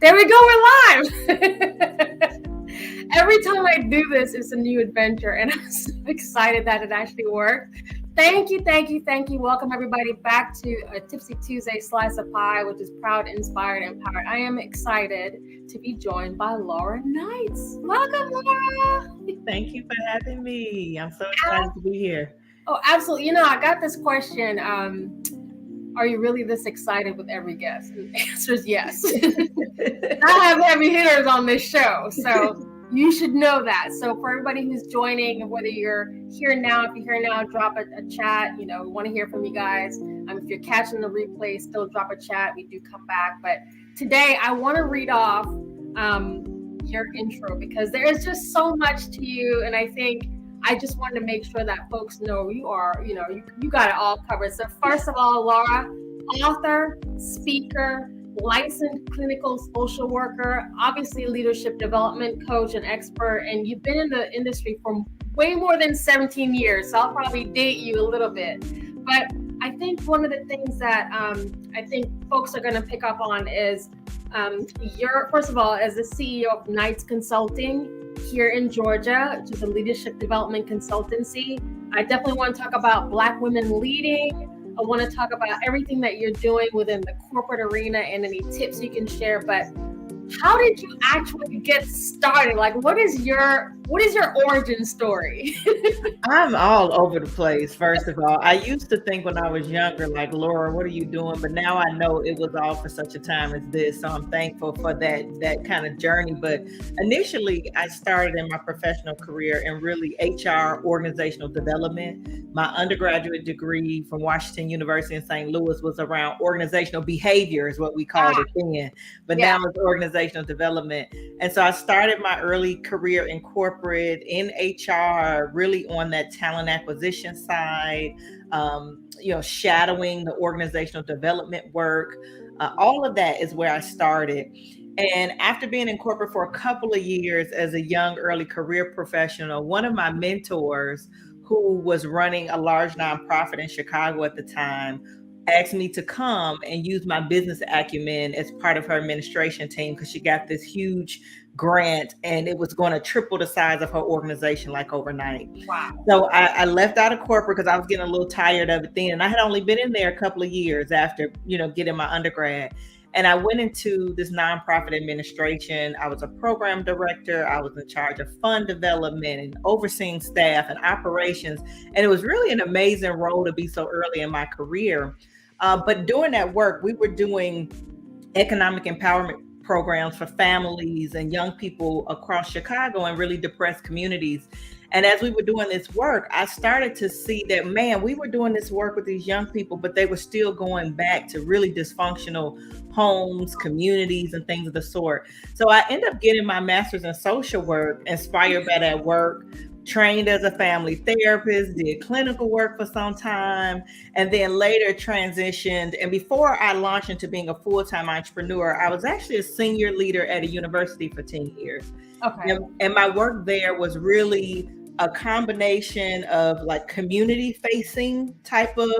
There we go, we're live. Every time I do this, it's a new adventure, and I'm so excited that it actually worked. Thank you. Welcome everybody back to a Tipsy Tuesday Slice of Pie, which is Proud, Inspired, Empowered. I am excited to be joined by Laura Knights. Welcome, Laura. Thank you for having me. I'm so excited to be here. Oh, absolutely. You know, I got this question. Are you really this excited with every guest? And the answer is yes. I have heavy hitters on this show, so you should know that. So for everybody who's joining, whether you're here now, if you're here now, drop a chat. You know, we want to hear from you guys. If you're catching the replay, still drop a chat. We do come back. But today I want to read off your intro because there is just so much to you, and I think I just wanted to make sure that folks know you got it all covered. So first of all, Laura, author, speaker, licensed clinical social worker, obviously leadership development coach and expert, and you've been in the industry for way more than 17 years. So I'll probably date you a little bit. But I think one of the things that I think folks are going to pick up on is you're, first of all, as the CEO of Knights Consulting here in Georgia, which is a leadership development consultancy. I definitely want to talk about Black women leading. I want to talk about everything that you're doing within the corporate arena and any tips you can share. But how did you actually get started? Like, what is your origin story? I'm all over the place, first of all. I used to think when I was younger, like, Laura, what are you doing? But now I know it was all for such a time as this. So I'm thankful for that kind of journey. But initially, I started in my professional career in really HR, organizational development. My undergraduate degree from Washington University in St. Louis was around organizational behavior, is what we called it then. But now it's organizational development. And so I started my early career in corporate, in HR, really on that talent acquisition side, shadowing the organizational development work. All of that is where I started. And after being in corporate for a couple of years as a young early career professional, one of my mentors, who was running a large nonprofit in Chicago at the time, asked me to come and use my business acumen as part of her administration team because she got this huge grant and it was going to triple the size of her organization like overnight. Wow. So I left out of corporate because I was getting a little tired of it then. And I had only been in there a couple of years after, getting my undergrad. And I went into this nonprofit administration. I was a program director. I was in charge of fund development and overseeing staff and operations. And it was really an amazing role to be so early in my career. But doing that work, we were doing economic empowerment programs for families and young people across Chicago and really depressed communities. And as we were doing this work, I started to see that, man, we were doing this work with these young people, but they were still going back to really dysfunctional homes, communities, and things of the sort. So I ended up getting my master's in social work, inspired by that work, trained as a family therapist, did clinical work for some time, and then later transitioned. And before I launched into being a full-time entrepreneur, I was actually a senior leader at a university for 10 years. Okay. And my work there was really a combination of like community facing type of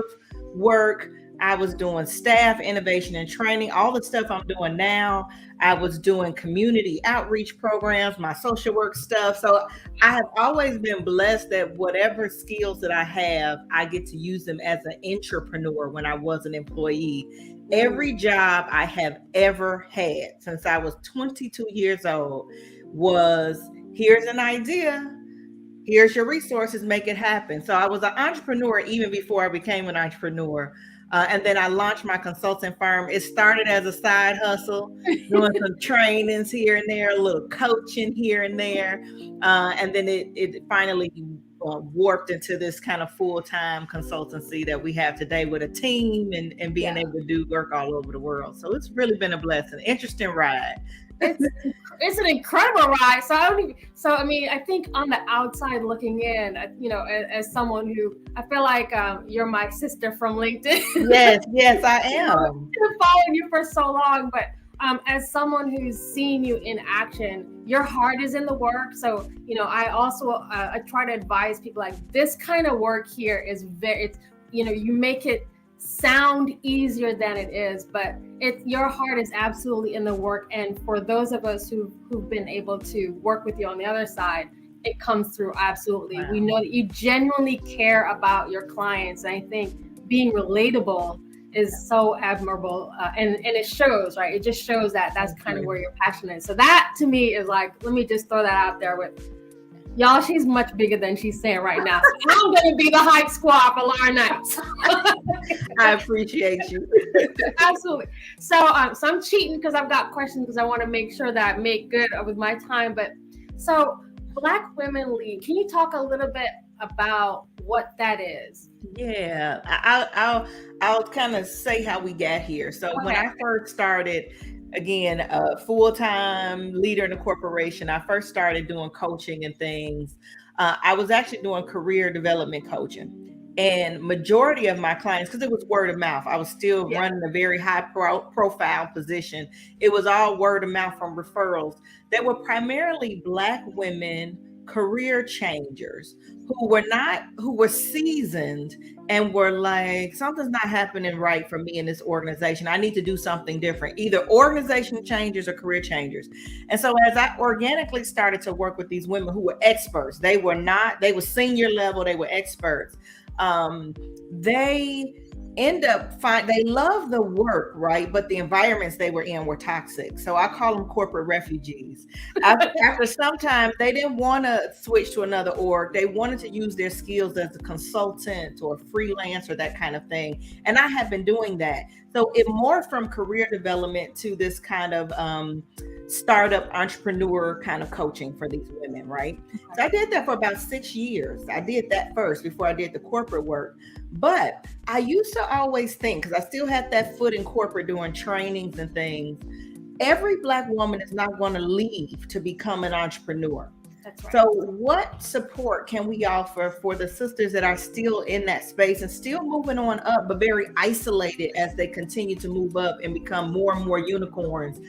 work. I was doing staff innovation and training, all the stuff I'm doing now. I was doing community outreach programs, my social work stuff. So I have always been blessed that whatever skills that I have, I get to use them as an entrepreneur when I was an employee. Every job I have ever had since I was 22 years old was, here's an idea, here's your resources, make it happen. So I was an entrepreneur even before I became an entrepreneur. And then I launched my consulting firm. It started as a side hustle, doing some trainings here and there, a little coaching here and there. And then it finally warped into this kind of full-time consultancy that we have today with a team and being able to do work all over the world. So it's really been a blessing. Interesting ride. It's an incredible ride. I think on the outside looking in, as someone who, I feel like you're my sister from LinkedIn. Yes, I am. I've been following you for so long, but as someone who's seen you in action, your heart is in the work. So, I also I try to advise people like this kind of work here is you make it sound easier than it is, but your heart is absolutely in the work. And for those of us who've been able to work with you on the other side, it comes through absolutely. Wow. We know that you genuinely care about your clients. And I think being relatable is so admirable, and it shows, right? It just shows that that's kind of where you're passionate. So that to me is like, let me just throw that out there with y'all. She's much bigger than she's saying right now. So I'm gonna be the hype squad for Laura Knights. I appreciate you. Absolutely. So I'm cheating because I've got questions because I want to make sure that I make good with my time. But so Black Women Lead, can you talk a little bit about what that is? Yeah, I'll kind of say how we got here. So when I first started, again, a full-time leader in a corporation, I first started doing coaching and things. I was actually doing career development coaching. And majority of my clients, because it was word of mouth, I was still running a very high profile position. It was all word of mouth from referrals. They were primarily Black women, career changers who were seasoned and were like, something's not happening right for me in this organization. I need to do something different, either organization changers or career changers. And so as I organically started to work with these women who were experts, they were senior level, they were experts. They they love the work, right? But the environments they were in were toxic. So I call them corporate refugees. After some time, they didn't want to switch to another org. They wanted to use their skills as a consultant or freelance or that kind of thing. And I have been doing that. So it morphed from career development to this kind of startup entrepreneur kind of coaching for these women, right? So I did that for about 6 years. I did that first before I did the corporate work. But I used to always think, because I still had that foot in corporate doing trainings and things, every Black woman is not going to leave to become an entrepreneur. That's right. So what support can we offer for the sisters that are still in that space and still moving on up, but very isolated as they continue to move up and become more and more unicorns?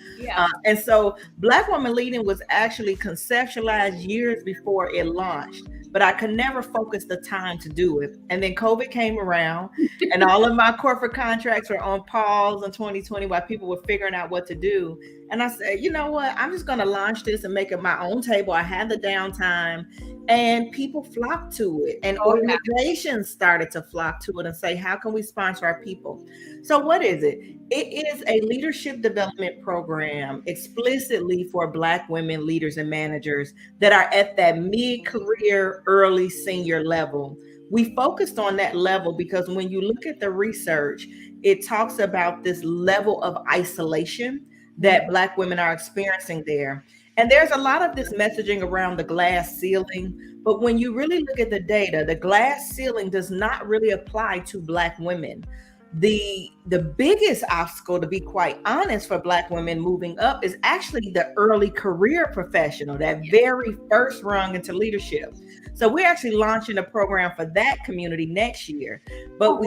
And so Black Woman Leading was actually conceptualized years before it launched, but I could never focus the time to do it. And then COVID came around and all of my corporate contracts were on pause in 2020 while people were figuring out what to do. And I said, you know what? I'm just going to launch this and make it my own table. I had the downtime and people flocked to it. And organizations started to flock to it and say, how can we sponsor our people? So what is it? It is a leadership development program explicitly for Black women leaders and managers that are at that mid-career, early senior level. We focused on that level because when you look at the research, it talks about this level of isolation that Black women are experiencing there. And there's a lot of this messaging around the glass ceiling, but when you really look at the data, the glass ceiling does not really apply to Black women. The biggest obstacle, to be quite honest, for Black women moving up is actually the early career professional, that very first rung into leadership. So we're actually launching a program for that community next year. But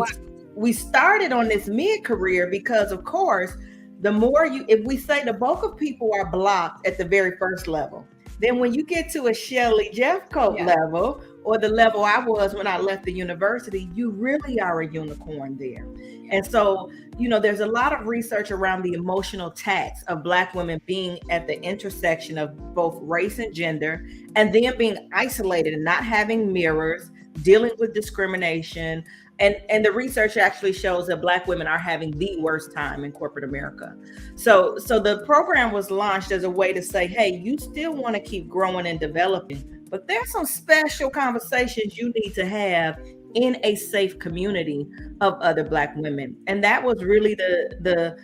we started on this mid-career because, of course, the more if we say the bulk of people are blocked at the very first level, then when you get to a Shelley Jeffcoat level, or the level I was when I left the university, you really are a unicorn there. And so, there's a lot of research around the emotional tax of Black women being at the intersection of both race and gender, and then being isolated and not having mirrors, dealing with discrimination. And the research actually shows that Black women are having the worst time in corporate America. So the program was launched as a way to say, hey, you still want to keep growing and developing, but there's some special conversations you need to have in a safe community of other Black women. And that was really the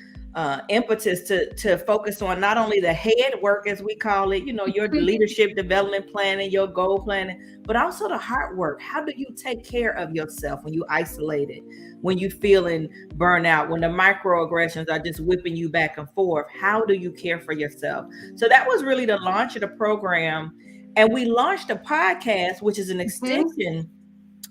impetus to focus on not only the head work, as we call it, your leadership development planning, your goal planning, but also the heart work. How do you take care of yourself when you isolated, when you feeling burnout, when the microaggressions are just whipping you back and forth? How do you care for yourself? So that was really the launch of the program. And we launched a podcast, which is an extension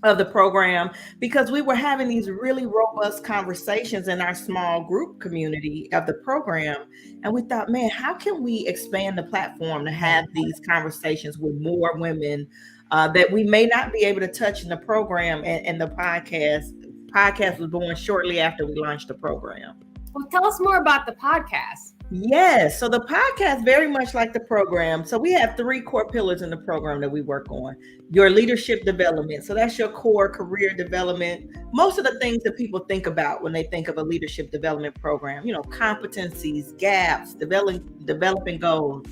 of the program, because we were having these really robust conversations in our small group community of the program. And we thought, man, how can we expand the platform to have these conversations with more women that we may not be able to touch in the program and the podcast podcast was born shortly after we launched the program. Well, tell us more about the podcast. Yes. So the podcast, very much like the program. So we have 3 core pillars in the program that we work on. Your leadership development. So that's your core career development. Most of the things that people think about when they think of a leadership development program, competencies, gaps, developing goals.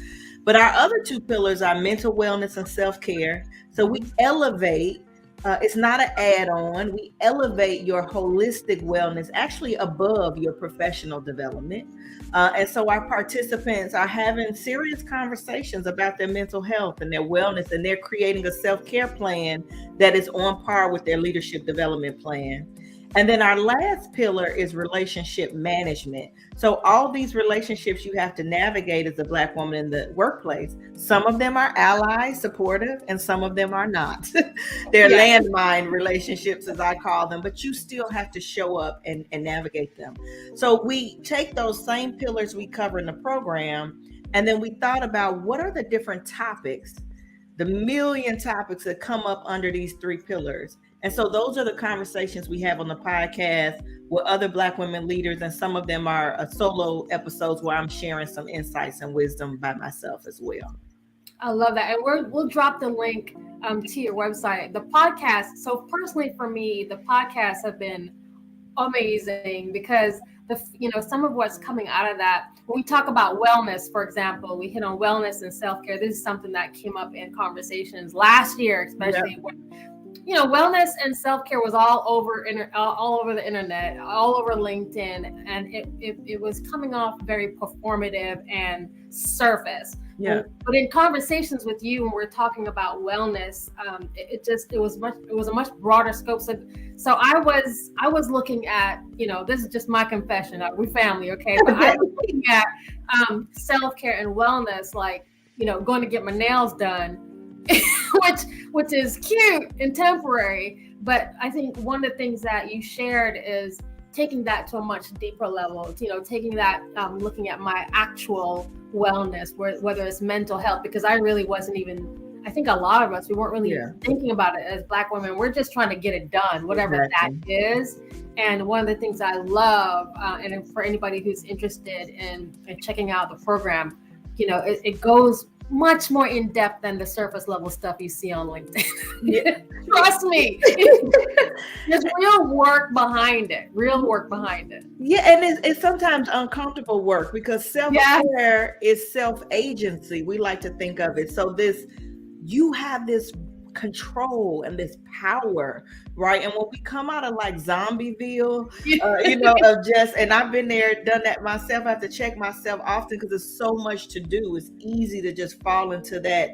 But our other 2 pillars are mental wellness and self-care. So we elevate. It's not an add-on. We elevate your holistic wellness actually above your professional development. And so our participants are having serious conversations about their mental health and their wellness, and they're creating a self-care plan that is on par with their leadership development plan. And then our last pillar is relationship management. So all these relationships you have to navigate as a Black woman in the workplace. Some of them are allies, supportive, and some of them are not. They're landmine relationships, as I call them, but you still have to show up and navigate them. So we take those same pillars we cover in the program, and then we thought about what are the different topics, the million topics that come up under these 3 pillars. And so those are the conversations we have on the podcast with other Black women leaders. And some of them are solo episodes where I'm sharing some insights and wisdom by myself as well. I love that. And we'll drop the link to your website. The podcast. So personally for me, the podcasts have been amazing because some of what's coming out of that, when we talk about wellness, for example, we hit on wellness and self-care. This is something that came up in conversations last year, especially when wellness and self-care was all over the internet, all over LinkedIn, and it was coming off very performative and surface. Yeah. But in conversations with you, when we're talking about wellness, it was a much broader scope. So I was looking at, this is just my confession. We family, okay? But I was looking at self-care and wellness, like, going to get my nails done. which is cute and temporary, but I think one of the things that you shared is taking that to a much deeper level, taking that, looking at my actual wellness, whether it's mental health, because I really wasn't even, I think a lot of us, we weren't really thinking about it as Black women. We're just trying to get it done, whatever that is. And one of the things I love, and for anybody who's interested in checking out the program, it goes much more in depth than the surface level stuff you see on LinkedIn. Yeah. Trust me. There's real work behind it. Yeah, and it's sometimes uncomfortable work because self-care is self-agency. We like to think of it. So you have this control and this power, right? And when we come out of like Zombieville, and I've been there, done that myself. I have to check myself often because there's so much to do. It's easy to just fall into that,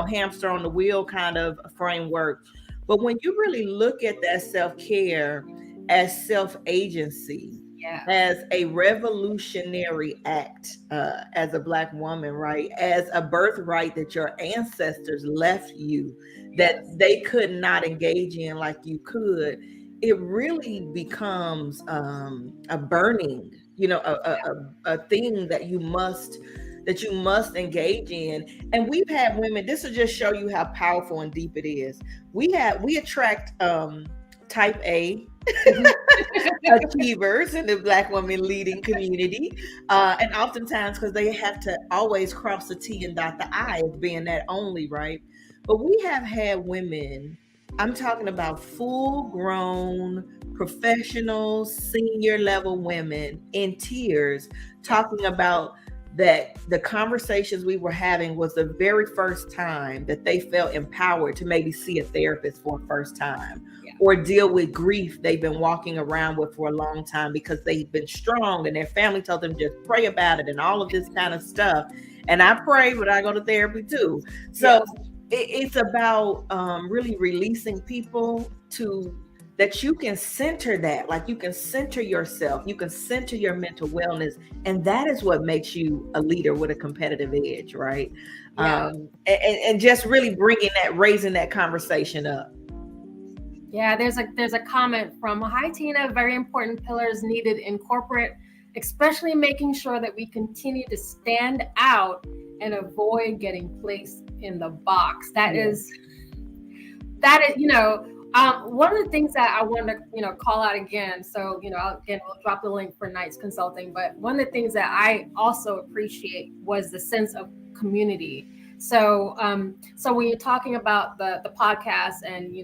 hamster on the wheel kind of framework. But when you really look at that self-care as self-agency, as a revolutionary act, as a Black woman, right? As a birthright that your ancestors left you, that they could not engage in like you could, it really becomes a burning, a thing that you must engage in. And we've had women, this will just show you how powerful and deep it is. We attract type A achievers in the Black woman leading community, and oftentimes because they have to always cross the T and dot the I as being that only, right? But we have had women, I'm talking about full-grown professional senior level women in tears talking about that the conversations we were having was the very first time that they felt empowered to maybe see a therapist for the first time, or deal with grief they've been walking around with for a long time because they've been strong and their family told them just pray about it and all of this kind of stuff. And I pray, but I go to therapy too. So it's about really releasing people to that you can center that, like you can center yourself, you can center your mental wellness. And that is what makes you a leader with a competitive edge, right? And just really raising that conversation up. Yeah, there's a comment from, hi Tina, very important pillars needed in corporate, especially making sure that we continue to stand out and avoid getting placed in the box. That is, One of the things that I want to, call out again, so, we'll drop the link for Knights Consulting, but one of the things that I also appreciate was the sense of community. So, so when you're talking about the podcast and,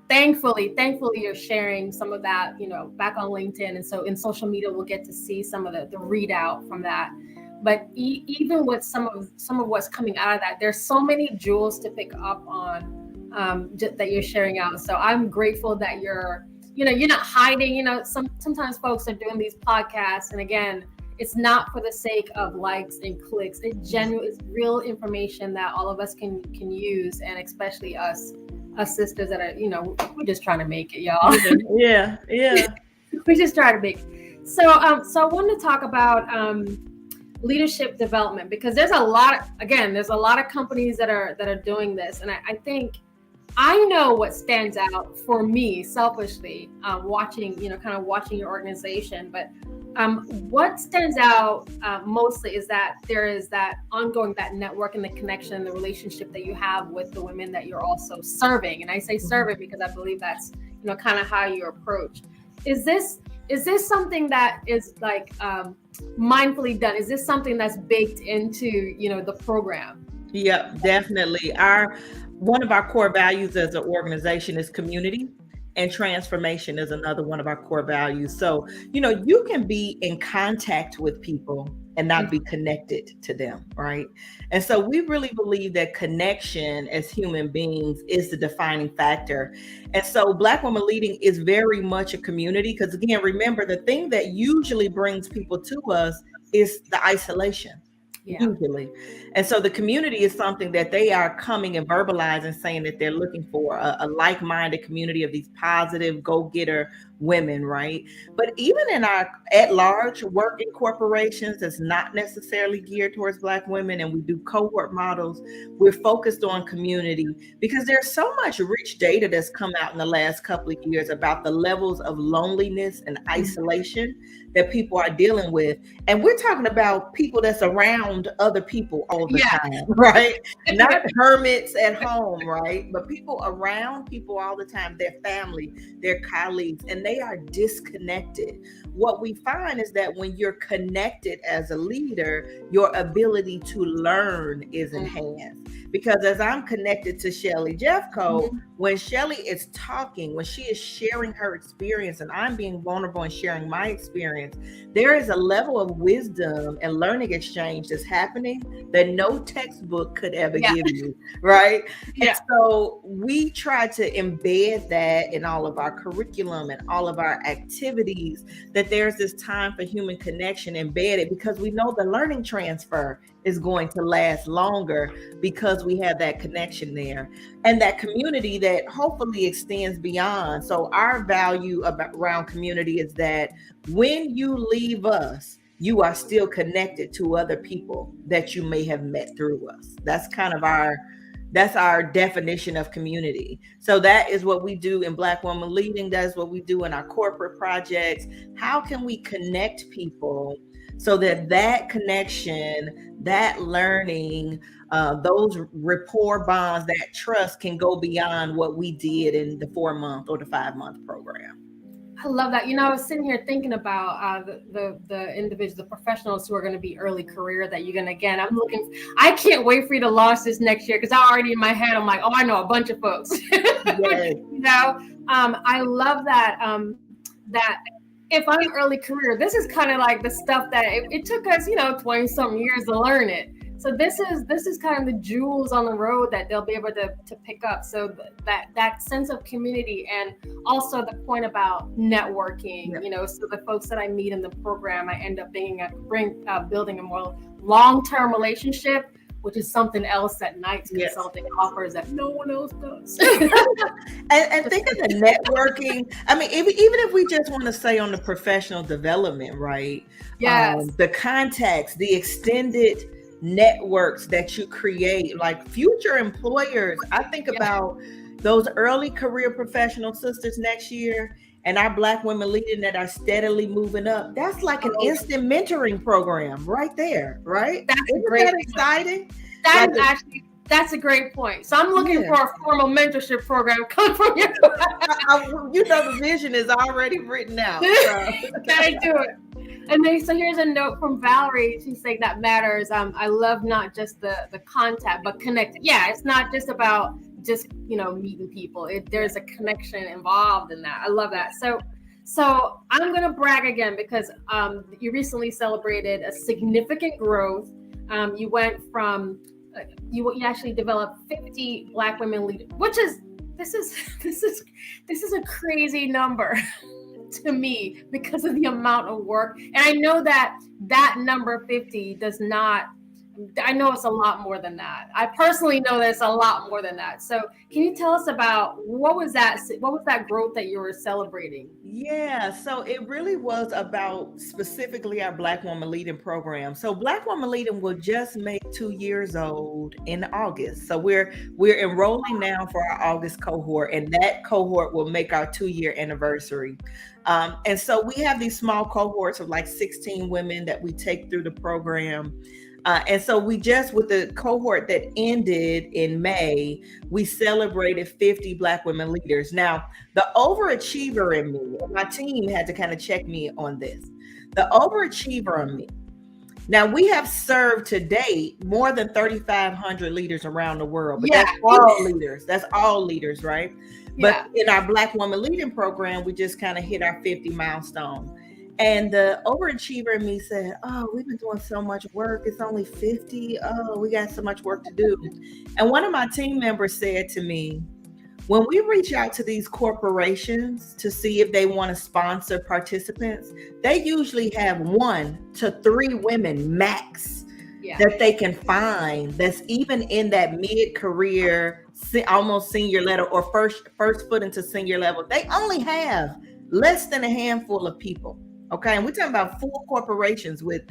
thankfully you're sharing some of that, back on LinkedIn. And so in social media, we'll get to see some of the readout from that. But even with some of what's coming out of that, there's so many jewels to pick up on, that you're sharing out. So I'm grateful that you're not hiding. Sometimes folks are doing these podcasts, and again, it's not for the sake of likes and clicks. It's real information that all of us can use, and especially us sisters that are, we're just trying to make it, y'all. Yeah. We're just trying to make it. So I wanted to talk about leadership development, because there's a lot of companies that are doing this, and I think I know what stands out for me selfishly, watching your organization. But what stands out mostly is that there is that ongoing, that network and the connection, the relationship that you have with the women that you're also serving. And I say serving because I believe that's kind of how you approach. Is this something that is like mindfully done? Is this something that's baked into the program? Yeah, definitely. One of our core values as an organization is community, and transformation is another one of our core values. So, you can be in contact with people and not be connected to them, right? And so we really believe that connection as human beings is the defining factor. And so Black Women Leading is very much a community, because again, remember, the thing that usually brings people to us is the isolation. Yeah. Usually. And so the community is something that they are coming and verbalizing, saying that they're looking for a like-minded community of these positive go-getter women, right? But even in our at-large work in corporations that's not necessarily geared towards Black women, and we do cohort models, we're focused on community, because there's so much rich data that's come out in the last couple of years about the levels of loneliness and isolation that people are dealing with. And we're talking about people that's around other people all the time, right? Not hermits at home, right? But people around people all the time, their family, their colleagues, and they are disconnected. What we find is that when you're connected as a leader, your ability to learn is enhanced. Because as I'm connected to Shelly Jeffco, when Shelly is talking, when she is sharing her experience, and I'm being vulnerable and sharing my experience, there is a level of wisdom and learning exchange that's happening that no textbook could ever give you, right? And so we try to embed that in all of our curriculum and all of our activities, that there's this time for human connection embedded, because we know the learning transfer is going to last longer because we have that connection there and that community that hopefully extends beyond. So our value around community is that when you leave us, you are still connected to other people that you may have met through us. That's kind of our definition of community. So that is what we do in Black Women Leading. That's what we do in our corporate projects. How can we connect people so that connection, that learning, those rapport bonds, that trust can go beyond what we did in the 4-month or the 5-month program? I love that. I was sitting here thinking about the individuals, the professionals who are going to be early career that you're going to, again, I can't wait for you to launch this next year, because I already in my head, I'm like, oh, I know a bunch of folks. Yes. I love that, that if I'm early career, this is kind of like the stuff that it took us, 20 something years to learn it. So this is kind of the jewels on the road that they'll be able to pick up. So that sense of community, and also the point about networking, so the folks that I meet in the program, I end up building a more long-term relationship, which is something else that Knights Consulting offers that no one else does. and think of the networking. I mean, even if we just want to say on the professional development, right? Yes. The contacts, the extended networks that you create, like future employers. I think about those early career professional sisters next year, and our Black Women Leading that are steadily moving up. That's like an instant mentoring program right there, right? That's Isn't great. that exciting? That is actually That's a great point. So I'm looking for a formal mentorship program coming from you. You know, the vision is already written out. So. Gotta do it. And then, so here's a note from Valerie. She's saying that matters. I love not just the contact, but connecting. Yeah, it's not just about just, meeting people. There's a connection involved in that. I love that. So I'm going to brag again because you recently celebrated a significant growth. You went from, you actually developed 50 Black women leaders, which is, this is a crazy number to me because of the amount of work. And I know that number 50 does not, I know it's a lot more than that. I personally know that it's a lot more than that. So can you tell us about what was that growth that you were celebrating? Yeah, so it really was about specifically our Black Woman Leading program. So Black Woman Leading will just make 2 years old in August. So we're enrolling now for our August cohort, and that cohort will make our 2-year anniversary. And so we have these small cohorts of like 16 women that we take through the program. And so we just, with the cohort that ended in May, we celebrated 50 Black women leaders. Now, the overachiever in me, my team had to kind of check me on this. The overachiever in me. Now, we have served to date more than 3,500 leaders around the world, but that's all leaders. That's all leaders, right? But in our Black Woman Leading program, we just kind of hit our 50 milestone. And the overachiever in me said, oh, we've been doing so much work. It's only 50. Oh, we got so much work to do. And one of my team members said to me, when we reach out to these corporations to see if they want to sponsor participants, they usually have 1 to 3 women max that they can find that's even in that mid-career, almost senior level or first foot into senior level. They only have less than a handful of people. Okay. And we're talking about full corporations with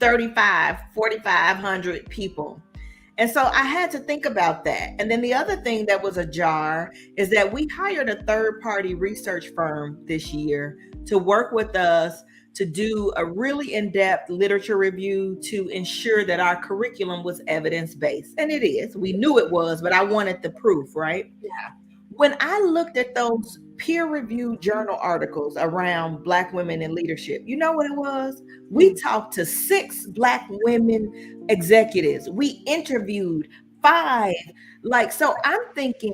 4,500 people. And so I had to think about that. And then the other thing that was a jar is that we hired a third-party research firm this year to work with us to do a really in-depth literature review to ensure that our curriculum was evidence-based. And it is. We knew it was, but I wanted the proof, right? Yeah. When I looked at those peer-reviewed journal articles around Black women in leadership, you know what it was? We talked to 6 Black women executives. We interviewed 5. So I'm thinking,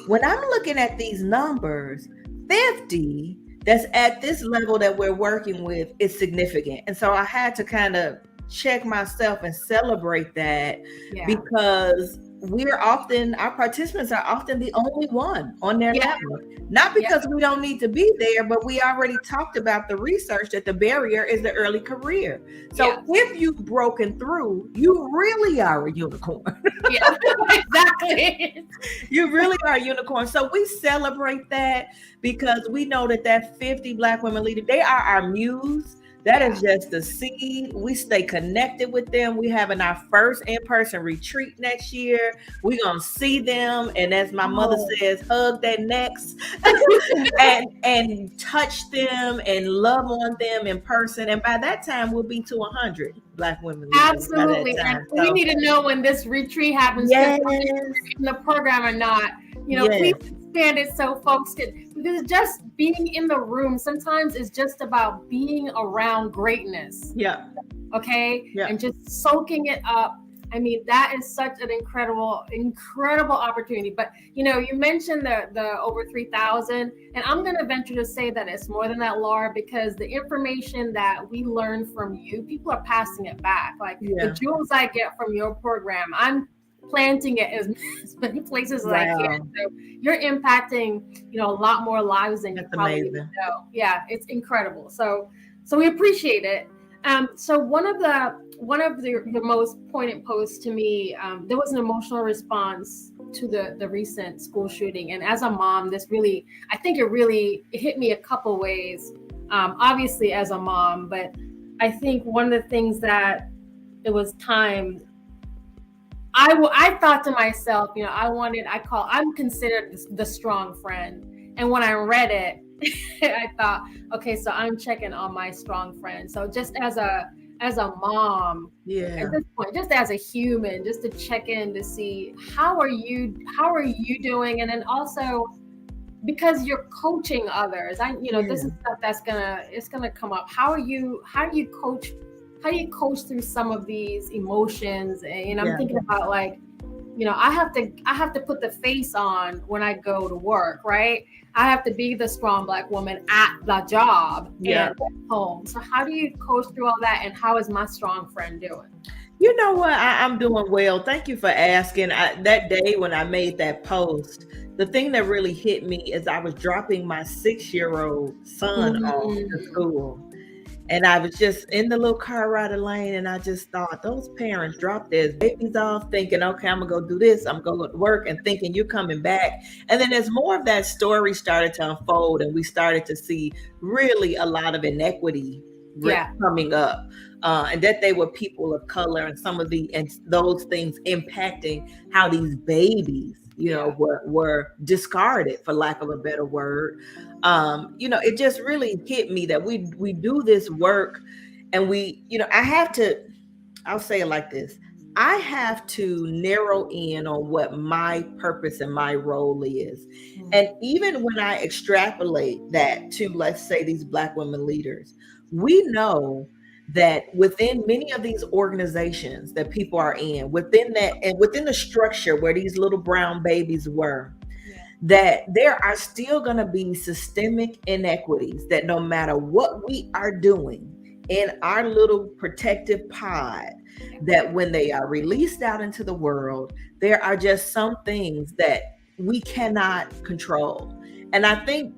when I'm looking at these numbers, 50 that's at this level that we're working with is significant. And so I had to kind of check myself and celebrate that because our participants are often the only one on their level. Not because we don't need to be there, but we already talked about the research that the barrier is the early career. So if you've broken through, you really are a unicorn. Yeah, exactly. You really are a unicorn. So we celebrate that because we know that 50 Black women leaders, they are our muse. That is just the seed. We stay connected with them. We having our first in-person retreat next year. We're going to see them. And as my mother says, hug their necks and touch them and love on them in person. And by that time, we'll be to 100 Black women. Absolutely. And we need to know when this retreat happens. Yes. In the program or not. Please expand it so folks can, because just being in the room sometimes is just about being around greatness. Yeah. Okay. Yeah. And just soaking it up. I mean, that is such an incredible opportunity. But you mentioned the over 3,000, and I'm going to venture to say that it's more than that, Laura, because the information that we learn from you, people are passing it back. Like the jewels I get from your program, I'm planting it as many places as I can. So you're impacting, a lot more lives than you probably even know. Yeah, it's incredible. So we appreciate it. So one of the most poignant posts to me, there was an emotional response to the recent school shooting. And as a mom, I think it hit me a couple ways. Obviously as a mom, but I think one of the things that it was time, I thought to myself, I'm considered the strong friend. And when I read it, I thought, okay, so I'm checking on my strong friend. So just as a as a mom, Yeah. at this point, just as a human, just to check in to see how are you doing, and then also because you're coaching others, this is stuff it's gonna come up. How do you coach through some of these emotions? And I'm thinking about, like, I have to put the face on when I go to work, right? I have to be the strong Black woman at the job and at home. So how do you coach through all that? And how is my strong friend doing? You know what? I'm doing well. Thank you for asking. That day when I made that post, the thing that really hit me is I was dropping my 6-year-old son off to school. And I was just in the little car ride lane, and I just thought, those parents drop their babies off thinking, okay, I'm going to go do this. I'm going to go to work, and thinking you're coming back. And then as more of that story started to unfold, and we started to see really a lot of inequity coming up, and that they were people of color, and some of those things impacting how these babies, were discarded, for lack of a better word. It just really hit me that we do this work, and I'll say it like this. I have to narrow in on what my purpose and my role is. And even when I extrapolate that to, let's say, these Black women leaders, we know that within many of these organizations that people are in, within that, and within the structure where these little brown babies were, that there are still going to be systemic inequities, that no matter what we are doing in our little protective pod, that when they are released out into the world, there are just some things that we cannot control. And I think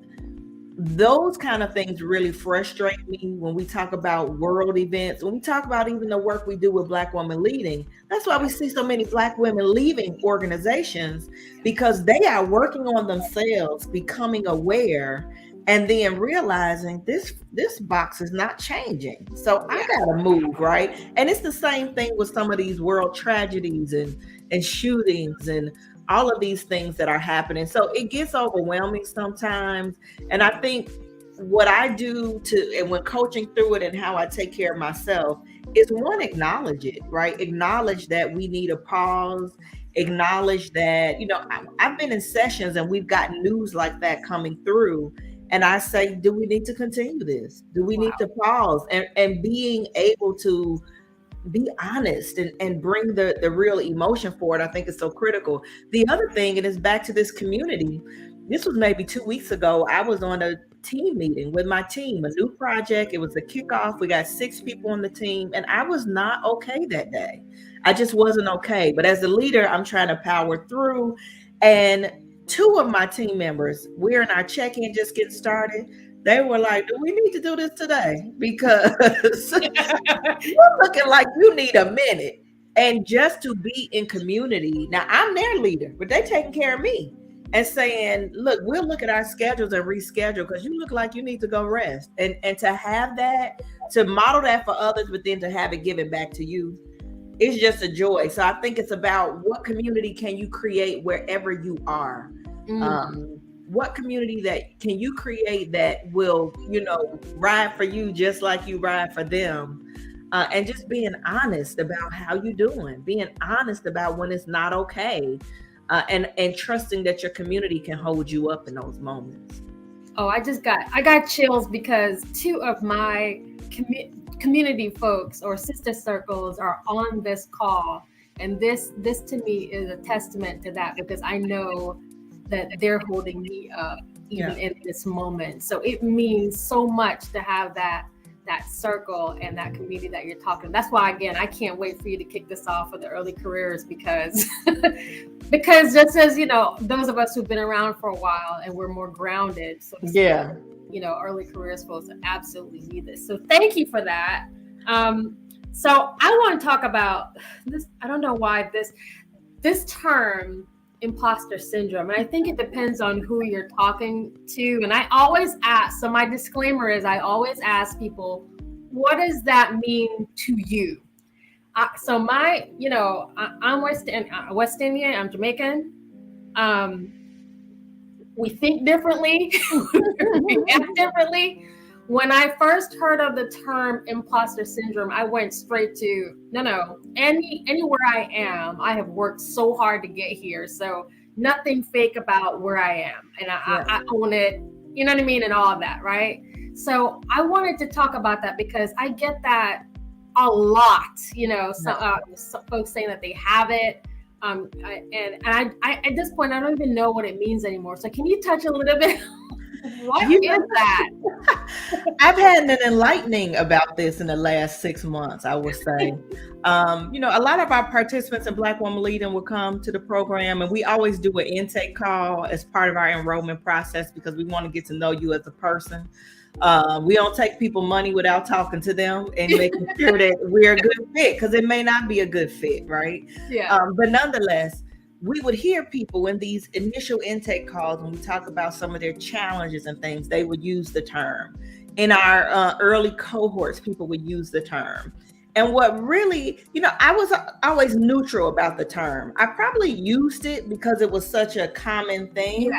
those kind of things really frustrate me when we talk about world events, when we talk about even the work we do with Black women leading. That's why we see so many Black women leaving organizations, because they are working on themselves, becoming aware, and then realizing this box is not changing. So I gotta move, right? And it's the same thing with some of these world tragedies and shootings and all of these things that are happening. So it gets overwhelming sometimes. And I think what I do and when coaching through it and how I take care of myself is, one, acknowledge it, right? Acknowledge that we need a pause. Acknowledge that, I've been in sessions and we've got news like that coming through. And I say, do we need to continue this? Do we need to pause? And being able to be honest and bring the real emotion for it, I think is so critical. The other thing, and it's back to this community. This was maybe 2 weeks ago. I was on a team meeting with my team, a new project. It was a kickoff. We got 6 people on the team, and I was not okay that day. I just wasn't okay. But as a leader, I'm trying to power through. And 2 of my team members, we're in our check-in, just getting started. They were like, do we need to do this today? Because you're looking like you need a minute. And just to be in community. Now, I'm their leader, but they're taking care of me and saying, look, we'll look at our schedules and reschedule because you look like you need to go rest. And to have that, to model that for others, but then to have it given back to you, it's just a joy. So I think it's about what community can you create wherever you are. What community that can you create that will, ride for you just like you ride for them, and just being honest about how you're doing, being honest about when it's not okay, and trusting that your community can hold you up in those moments. Oh, I got chills because 2 of my community folks or sister circles are on this call, and this to me is a testament to that, because I know that they're holding me up even in this moment. So it means so much to have that circle and that community that you're talking. That's why, again, I can't wait for you to kick this off for the early careers, because just as, those of us who've been around for a while and we're more grounded. So early careers folks absolutely need this. So thank you for that. So I want to talk about this. I don't know why this term, imposter syndrome. And I think it depends on who you're talking to. And I always ask, so my disclaimer is I always ask people, what does that mean to you? So I'm West Indian, I'm Jamaican. We think differently, we act differently. When I first heard of the term imposter syndrome, I went straight to no. Anywhere I am, I have worked so hard to get here. So nothing fake about where I am, and I own it. You know what I mean, and all of that, right? So I wanted to talk about that because I get that a lot. Some folks saying that they have it. I at this point I don't even know what it means anymore. So can you touch a little bit? What is that? I've had an enlightening about this in the last 6 months, I would say. A lot of our participants in Black Woman Leading will come to the program, and we always do an intake call as part of our enrollment process because we want to get to know you as a person. We don't take people money without talking to them and making sure that we're a good fit, because it may not be a good fit, right? Yeah. But nonetheless, we would hear people in these initial intake calls when we talk about some of their challenges and things, they would use the term. In our early cohorts, people would use the term. And what really, I was always neutral about the term. I probably used it because it was such a common thing,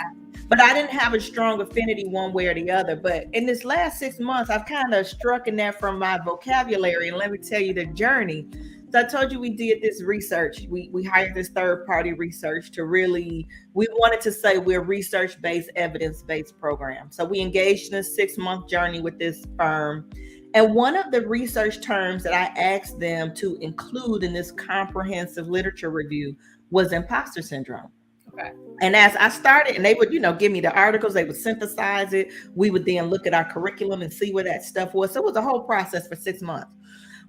but I didn't have a strong affinity one way or the other. But in this last 6 months, I've kind of struck in that from my vocabulary. And let me tell you the journey. So I told you we did this research. We hired this third-party research to we wanted to say we're a research-based, evidence-based program. So we engaged in a 6-month journey with this firm. And one of the research terms that I asked them to include in this comprehensive literature review was imposter syndrome. Okay. And as I started, and they would, give me the articles, they would synthesize it. We would then look at our curriculum and see where that stuff was. So it was a whole process for 6 months.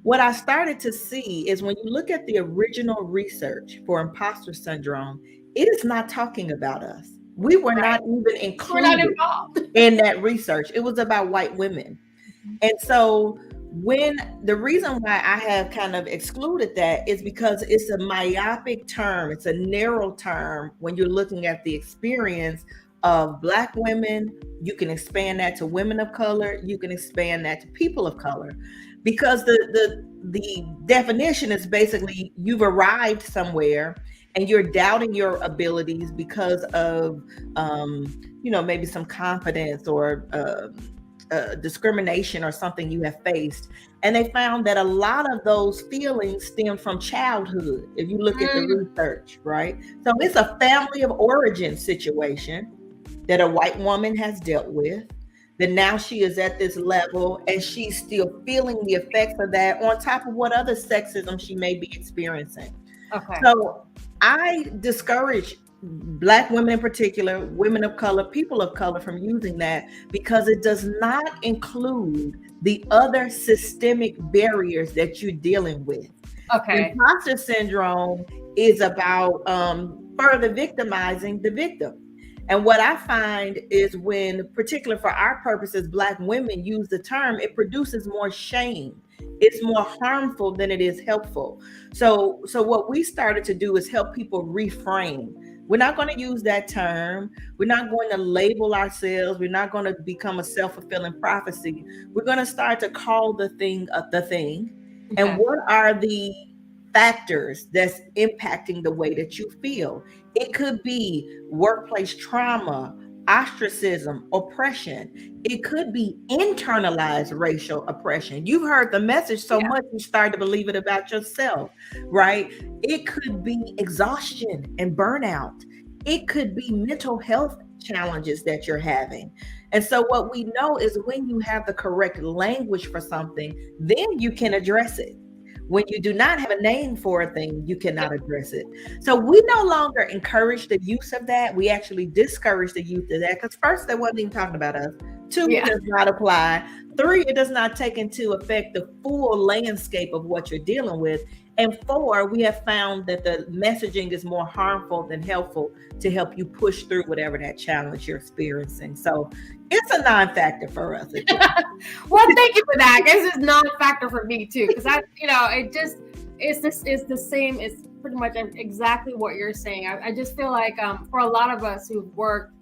What I started to see is when you look at the original research for imposter syndrome, it is not talking about us. We were not even included in that research. It was about white women. And so the reason why I have kind of excluded that is because it's a myopic term. It's a narrow term when you're looking at the experience of Black women. You can expand that to women of color. You can expand that to people of color. Because the definition is basically you've arrived somewhere and you're doubting your abilities because of, maybe some confidence or discrimination or something you have faced. And they found that a lot of those feelings stem from childhood. If you look at the research, right? So it's a family of origin situation that a white woman has dealt with. That now she is at this level and she's still feeling the effects of that on top of what other sexism she may be experiencing. Okay. So I discourage Black women in particular, women of color, people of color from using that because it does not include the other systemic barriers that you're dealing with. Okay. Imposter syndrome is about further victimizing the victim. And what I find is when, particularly for our purposes, Black women use the term, it produces more shame. It's more harmful than it is helpful. So what we started to do is help people reframe. We're not going to use that term. We're not going to label ourselves. We're not going to become a self-fulfilling prophecy. We're going to start to call the thing the thing. Okay. And what are the factors that's impacting the way that you feel? It could be workplace trauma, ostracism, oppression. It could be internalized racial oppression. You've heard the message so much you start to believe it about yourself, right? It could be exhaustion and burnout. It could be mental health challenges that you're having. And so what we know is when you have the correct language for something, then you can address it. When you do not have a name for a thing, you cannot address it. So we no longer encourage the use of that. We actually discourage the use of that because first, they wasn't even talking about us. 2, it does not apply. 3, it does not take into effect the full landscape of what you're dealing with. And 4, we have found that the messaging is more harmful than helpful to help you push through whatever that challenge you're experiencing. So it's a non-factor for us. Well, thank you for that. This is non-factor for me too, because it's the same. It's pretty much exactly what you're saying. I just feel like for a lot of us who've worked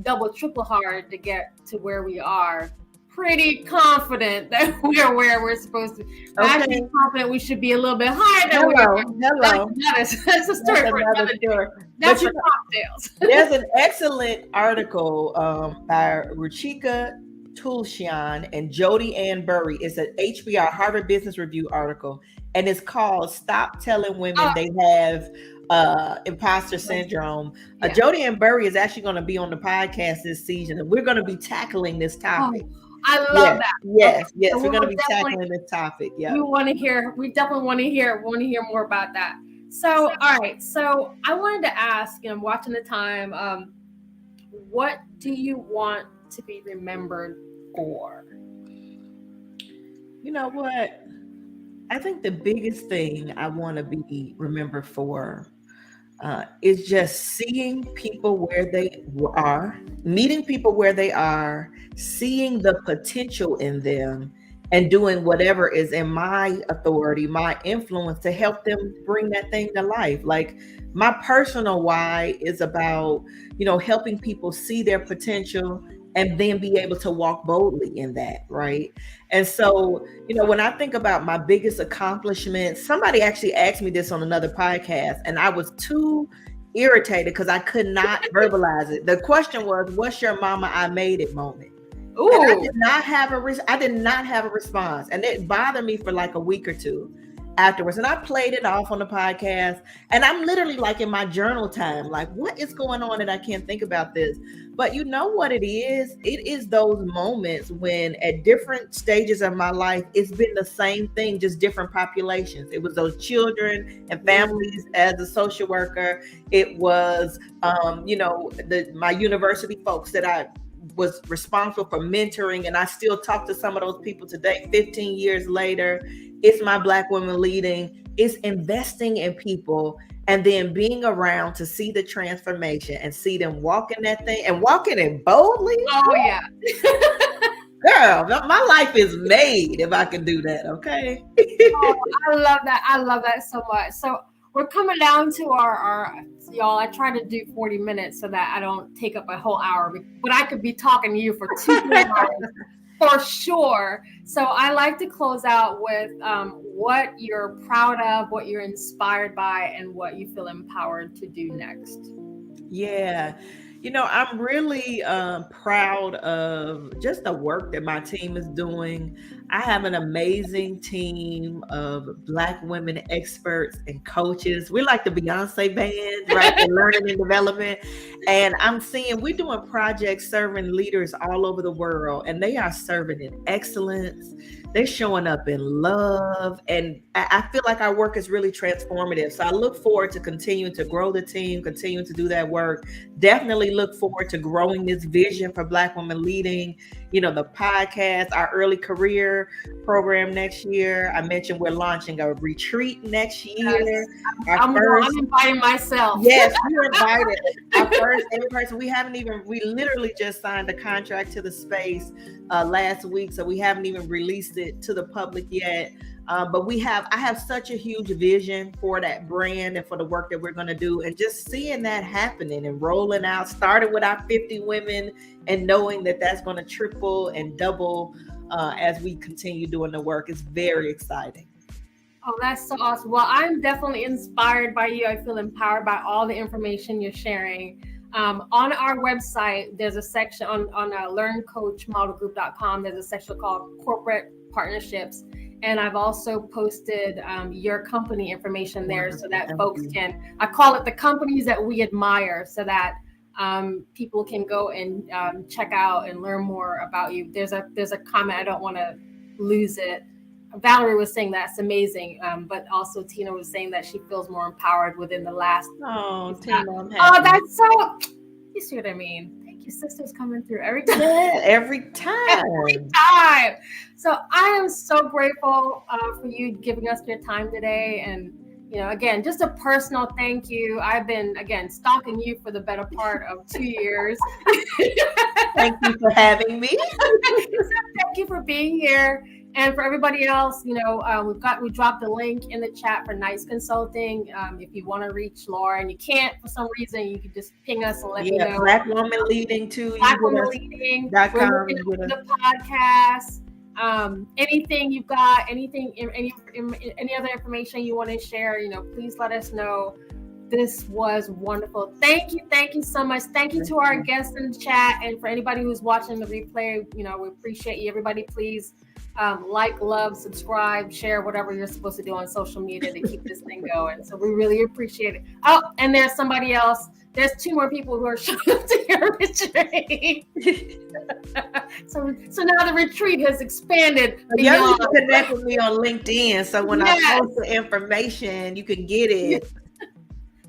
double, triple hard to get to where we are, pretty confident that we are where we're supposed to be. Okay. Actually confident we should be a little bit higher than we are. Hello. That's a story for another day. That's for cocktails. There's an excellent article by Ruchika Tulshian and Jodi Ann Burry. It's an HBR Harvard Business Review article, and it's called "Stop Telling Women They Have Imposter Syndrome." Yeah. Jodi Ann Burry is actually going to be on the podcast this season, and we're going to be tackling this topic. I love that. Yes, okay. So we're going to be tackling this topic. Yeah, we definitely want to hear more about that. So, all right. So I wanted to ask, I'm watching the time. What do you want to be remembered for? You know what? I think the biggest thing I want to be remembered for is just seeing people where they are, meeting people where they are, seeing the potential in them, and doing whatever is in my authority, my influence to help them bring that thing to life. Like my personal why is about, helping people see their potential and then be able to walk boldly in that, right? And so, when I think about my biggest accomplishment, somebody actually asked me this on another podcast, and I was too irritated because I could not verbalize it. The question was, what's your mama I made it moment? Ooh. And I did not have a response. And it bothered me for like a week or two afterwards. And I played it off on the podcast. And I'm literally like in my journal time, like, what is going on that I can't think about this? But you know what it is? It is those moments when at different stages of my life, it's been the same thing, just different populations. It was those children and families as a social worker. It was, my university folks that I was responsible for mentoring, and I still talk to some of those people today, 15 years later. It's my Black women leading. It's investing in people and then being around to see the transformation and see them walking that thing and walking it boldly. Oh yeah. Girl, my life is made if I can do that. Okay. I love that. I love that so much. So we're coming down to our y'all. I try to do 40 minutes so that I don't take up a whole hour, but I could be talking to you for 2 hours for sure. So I like to close out with what you're proud of, what you're inspired by, and what you feel empowered to do next. Yeah. I'm really proud of just the work that my team is doing. I have an amazing team of Black women experts and coaches. We're like the Beyonce band, right? In learning and development. And I'm seeing we're doing projects serving leaders all over the world, and they are serving in excellence. They're showing up in love. And I feel like our work is really transformative. So I look forward to continuing to grow the team, continuing to do that work. Definitely look forward to growing this vision for Black women leading, the podcast, our early career program next year. I mentioned we're launching a retreat next year. Yes. I'm inviting myself. Yes, you're invited. Our first in person. We literally just signed a contract to the space last week. So we haven't even released it to the public yet. But I have such a huge vision for that brand and for the work that we're going to do, and just seeing that happening and rolling out, starting with our 50 women and knowing that that's going to triple and double as we continue doing the work is very exciting. Oh, that's so awesome. Well, I'm definitely inspired by you. I feel empowered by all the information you're sharing. On our website, there's a section on learncoachmodelgroup.com. There's a section called corporate partnerships. And I've also posted your company information there so that folks can, I call it the companies that we admire, so that people can go and check out and learn more about you. There's a comment, I don't want to lose it. Valerie was saying that's amazing, but also Tina was saying that she feels more empowered within the last. Oh, Tina, I'm happy. Oh, that's so. You see what I mean? Thank you, sisters, coming through every time. Yeah, every time. So I am so grateful for you giving us your time today, and again, just a personal thank you. I've been stalking you for the better part of 2 years. Thank you for having me. Thank you for being here. And for everybody else, we dropped a link in the chat for Knights Consulting. If you want to reach Laura and you can't for some reason, you can just ping us and let me know. Black Woman Leading too. Black Woman Leading. We're looking at the podcast. Anything you've got, any other information you want to share, please let us know. This was wonderful. Thank you so much. Thank you to our guests in the chat, and for anybody who's watching the replay. We appreciate you. Everybody, please like, love, subscribe, share, whatever you're supposed to do on social media to keep this thing going. So we really appreciate it. Oh, and there's somebody else. There's 2 more people who are showing up to your retreat. So now the retreat has expanded. You can connect with me on LinkedIn, so when I post the information, you can get it.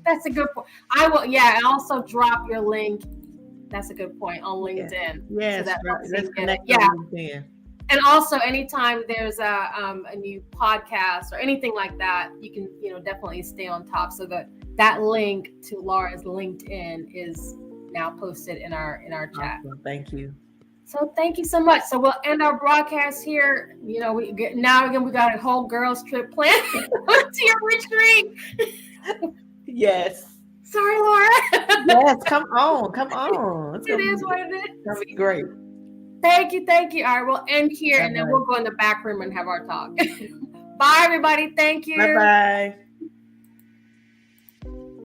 That's a good point. I will. Yeah, and also drop your link. That's a good point on LinkedIn. Yes, so let's connect on LinkedIn. And also, anytime there's a new podcast or anything like that, you can definitely stay on top. So that link to Laura's LinkedIn is now posted in our chat. Awesome. Thank you. So thank you so much. So we'll end our broadcast here. We got a whole girls trip planned to your retreat. Yes. Sorry, Laura. Yes, come on. It is what it is. That'll be great. Thank you. All right, we'll end here and then we'll go in the back room and have our talk. Bye, everybody. Thank you. Bye-bye.